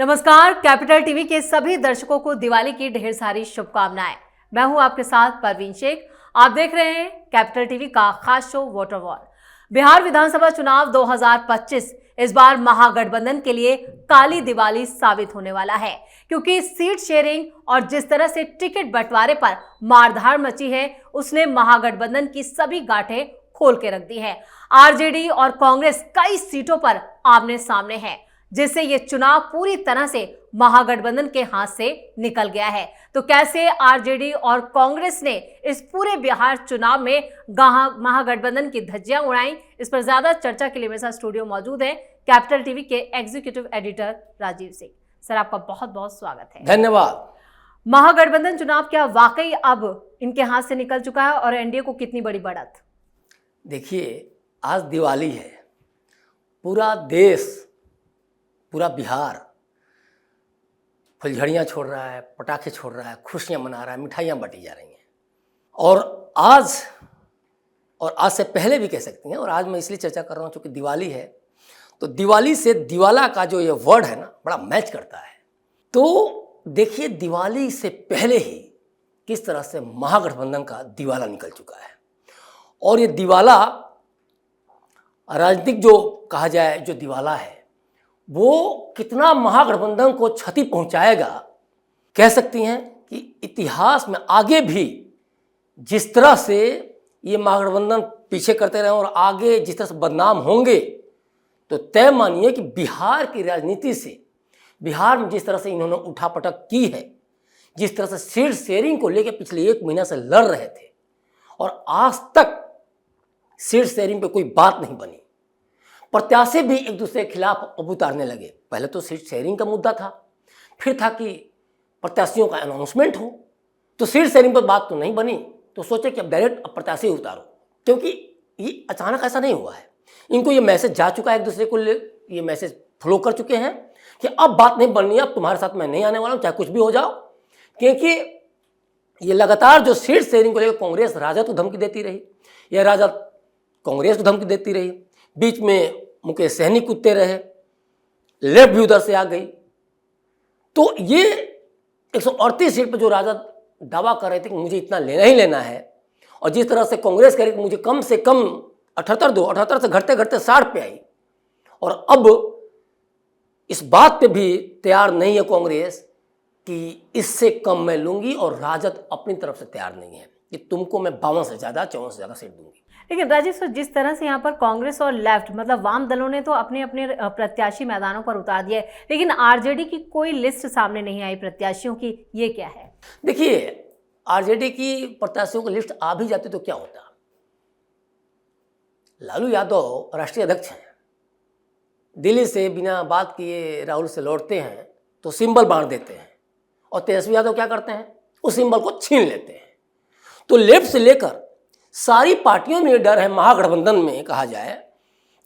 नमस्कार, capital TV के सभी दर्शकों को दिवाली की ढेर सारी शुभकामनाएं। मैं हूं आपके साथ परवीन शेख। आप देख रहे हैं कैपिटल टीवी का खास शो वोटर वॉर। बिहार विधानसभा चुनाव 2025 इस बार महागठबंधन के लिए काली दिवाली साबित होने वाला है, क्योंकि सीट शेयरिंग और जिस तरह से टिकट बंटवारे पर मारधाड़ मची है, उसने महागठबंधन की सभी गांठें खोल के रख दी है। आरजेडी और कांग्रेस कई सीटों पर आमने सामने है, जिससे ये चुनाव पूरी तरह से महागठबंधन के हाथ से निकल गया है। तो कैसे आरजेडी और कांग्रेस ने इस पूरे बिहार चुनाव में महागठबंधन की धज्जियां उड़ाई, इस पर ज्यादा चर्चा के लिए मेरे साथ स्टूडियो मौजूद है कैपिटल टीवी के executive editor Rajeev Singh. Sir, आपका बहुत बहुत स्वागत है। धन्यवाद। महागठबंधन चुनाव क्या वाकई अब इनके हाथ से निकल चुका है और एनडीए को कितनी बड़ी बढ़त? देखिए, आज दिवाली है, पूरा देश, पूरा बिहार फुलझड़ियाँ छोड़ रहा है, पटाखे छोड़ रहा है, खुशियाँ मना रहा है, मिठाइयाँ बांटी जा रही हैं। और आज से पहले भी कह सकती हैं, और आज मैं इसलिए चर्चा कर रहा हूँ क्योंकि दिवाली है, तो दिवाली से दिवाला का जो ये वर्ड है ना, बड़ा मैच करता है। तो देखिए, दिवाली से पहले ही किस तरह से महागठबंधन का दिवाला निकल चुका है। और ये दिवाला राजनीतिक जो कहा जाए, जो दिवाला है, वो कितना महागठबंधन को क्षति पहुंचाएगा। कह सकती हैं कि इतिहास में आगे भी जिस तरह से ये महागठबंधन पीछे करते रहे और आगे जिस तरह से बदनाम होंगे, तो तय मानिए कि बिहार की राजनीति से, बिहार में जिस तरह से इन्होंने उठापटक की है, जिस तरह से सीट शेयरिंग को लेकर पिछले 1 महीना से लड़ रहे थे और आज तक सीट शेयरिंग पे कोई बात नहीं बनी, प्रत्याशी भी एक दूसरे के खिलाफ अब उतारने लगे। पहले तो सीट शेयरिंग का मुद्दा था, फिर था कि प्रत्याशियों का अनाउंसमेंट हो, तो सीट शेयरिंग पर बात तो नहीं बनी, तो सोचे कि अब डायरेक्ट अब प्रत्याशी उतारो, क्योंकि ये अचानक ऐसा नहीं हुआ है। इनको ये मैसेज जा चुका है, एक दूसरे को ये मैसेज फ्लो कर चुके हैं कि अब बात नहीं बननी है, अब तुम्हारे साथ मैं नहीं आने वाला हूँ, चाहे कुछ भी हो जाओ। क्योंकि ये लगातार जो सीट शेयरिंग को लेकर कांग्रेस राजद को धमकी देती रही, या राजद कांग्रेस को धमकी देती रही, बीच में मुकेश सहनी कूदते रहे, लेफ्ट भी उधर से आ गई। तो ये 138 सीट पर जो राजद दावा कर रहे थे कि मुझे इतना लेना ही लेना है, और जिस तरह से कांग्रेस कह रही कि मुझे कम से कम 78 दो, 78 से घटते घटते 60 पे आई, और अब इस बात पे भी तैयार नहीं है कांग्रेस कि इससे कम मैं लूंगी, और राजद अपनी तरफ से तैयार नहीं है कि तुमको मैं 52 से ज़्यादा, 54 से ज़्यादा सीट दूंगी। लेकिन राजीव सर, जिस तरह से यहाँ पर कांग्रेस और लेफ्ट मतलब वाम दलों ने तो अपने अपने प्रत्याशी मैदानों पर उतार दिए, लेकिन आरजेडी की कोई लिस्ट सामने नहीं आई प्रत्याशियों की, ये क्या है? देखिए, आरजेडी की प्रत्याशियों की लिस्ट आ भी जाती तो क्या होता। लालू यादव राष्ट्रीय अध्यक्ष हैं, दिल्ली से बिना बात किए राहुल से लौटते हैं तो सिंबल बांट देते हैं, और तेजस्वी यादव क्या करते हैं, उस सिंबल को छीन लेते हैं। तो लेफ्ट से लेकर सारी पार्टियों में डर है महागठबंधन में, कहा जाए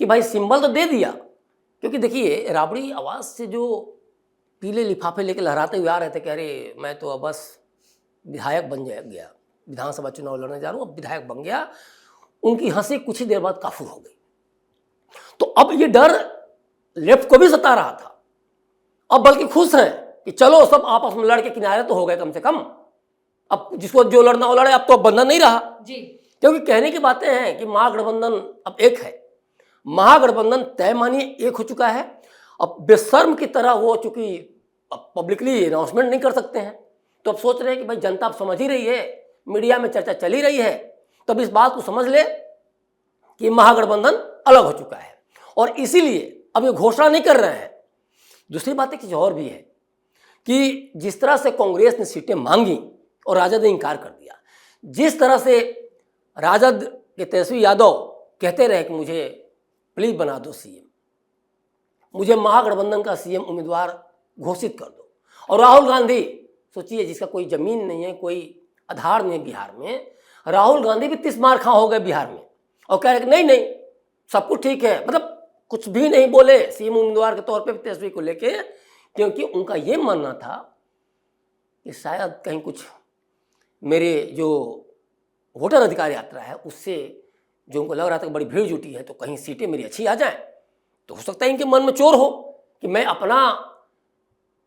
कि भाई सिंबल तो दे दिया, क्योंकि देखिए, राबड़ी आवाज़ से जो पीले लिफाफे लेके लहराते हुए आ रहे थे, कह रहे मैं तो अब बस विधायक बन गया, विधानसभा चुनाव लड़ने जा रहा हूँ, अब विधायक बन गया, उनकी हंसी कुछ ही देर बाद काफू हो गई। तो अब ये डर लेफ्ट को भी सता रहा था, अब बल्कि खुश हैं कि चलो सब आपस में लड़ के किनारे तो हो गए कम से कम, अब जिसको जो लड़ना हो लड़े, अब तो बंधन नहीं रहा जी। क्योंकि कहने की बातें हैं कि महागठबंधन अब एक है, महागठबंधन तय मानिए एक हो चुका है। अब बेशर्म की तरह वो चूंकि अब पब्लिकली अनाउंसमेंट नहीं कर सकते हैं, तो अब सोच रहे हैं कि भाई जनता अब समझ ही रही है, मीडिया में चर्चा चली रही है, तो अब इस बात को समझ ले कि महागठबंधन अलग हो चुका है, और इसीलिए अब ये घोषणा नहीं कर रहे हैं। दूसरी बात एक चीज और भी है कि जिस तरह से कांग्रेस ने सीटें मांगी और राजद ने इंकार कर दिया, जिस तरह से राजद के तेजस्वी यादव कहते रहे कि मुझे प्लीज बना दो सीएम, मुझे महागठबंधन का सीएम उम्मीदवार घोषित कर दो, और राहुल गांधी, सोचिए, जिसका कोई जमीन नहीं है, कोई आधार नहीं है बिहार में, राहुल गांधी भी 30 मार खा हो गए बिहार में, और कह रहे कि नहीं नहीं सब कुछ ठीक है, मतलब कुछ भी नहीं बोले सीएम उम्मीदवार के तौर पे तेजस्वी को लेके, क्योंकि उनका ये मानना था कि शायद कहीं कुछ मेरे जो वोटर अधिकार यात्रा है उससे जो उनको लग रहा था कि बड़ी भीड़ जुटी है, तो कहीं सीटें मेरी अच्छी आ जाएं, तो हो सकता है इनके मन में चोर हो कि मैं अपना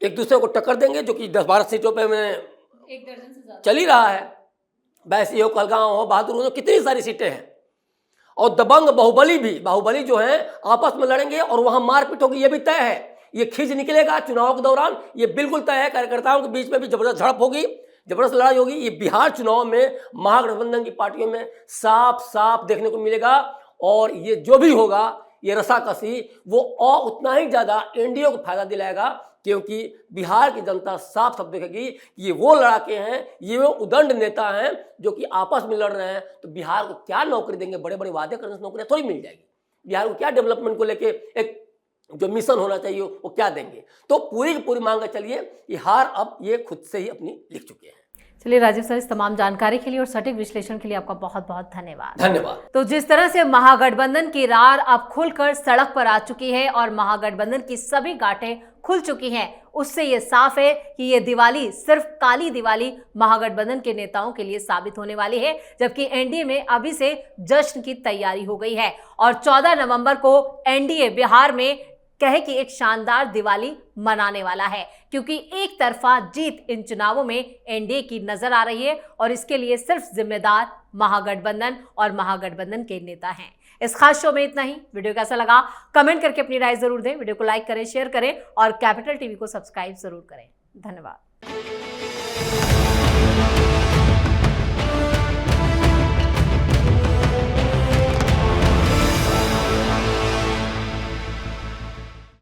एक दूसरे को टक्कर देंगे, जो कि 10-12 सीटों पे में 1 दर्जन से ज्यादा चल ही रहा है। वैसे हो, कलगांव हो, बहादुर हो, कितनी सारी सीटें हैं। और दबंग बाहुबली जो है आपस में लड़ेंगे और वहां मारपीट होगी, ये भी तय है। ये खींच निकलेगा चुनाव के दौरान, ये बिल्कुल तय है। कार्यकर्ताओं के बीच में भी जबरदस्त झड़प होगी, जबरदस्त लड़ाई होगी। ये बिहार चुनाव में महागठबंधन की पार्टियों में साफ साफ देखने को मिलेगा। और ये जो भी होगा, ये रसाकसी वो और उतना ही ज्यादा एनडीए को फायदा दिलाएगा, क्योंकि बिहार की जनता साफ साफ देखेगी कि ये वो लड़ाके हैं, ये वो उदंड नेता हैं जो कि आपस में लड़ रहे हैं। तो बिहार को क्या नौकरी देंगे? बड़े बड़े वादे करने से नौकरियां थोड़ी मिल जाएगी। बिहार को क्या डेवलपमेंट को लेके एक जो मिशन होना चाहिए वो क्या देंगे? तो पूरी की पूरी मांग चलिए, ये हार अब ये खुद से ही अपनी लिख चुके हैं। चलिए राजीव सर, इस तमाम जानकारी के लिए और सटीक विश्लेषण के लिए आपका बहुत बहुत धन्यवाद। धन्यवाद। तो जिस तरह से महागठबंधन की रार अब खुलकर सड़क पर आ चुकी है और महागठबंधन की सभी गांठें खुल चुकी हैं, उससे ये साफ है कि ये दिवाली सिर्फ काली दिवाली महागठबंधन के नेताओं के लिए साबित होने वाली है, जबकि एनडीए में अभी से जश्न की तैयारी हो गई है। और 14 नवंबर को एनडीए बिहार में कहे कि एक शानदार दिवाली मनाने वाला है, क्योंकि एक तरफा जीत इन चुनावों में एनडीए की नजर आ रही है और इसके लिए सिर्फ जिम्मेदार महागठबंधन और महागठबंधन के नेता हैं। इस खास शो में इतना ही। वीडियो कैसा लगा कमेंट करके अपनी राय जरूर दें। वीडियो को लाइक करें, शेयर करें और कैपिटल टीवी को सब्सक्राइब जरूर करें। धन्यवाद।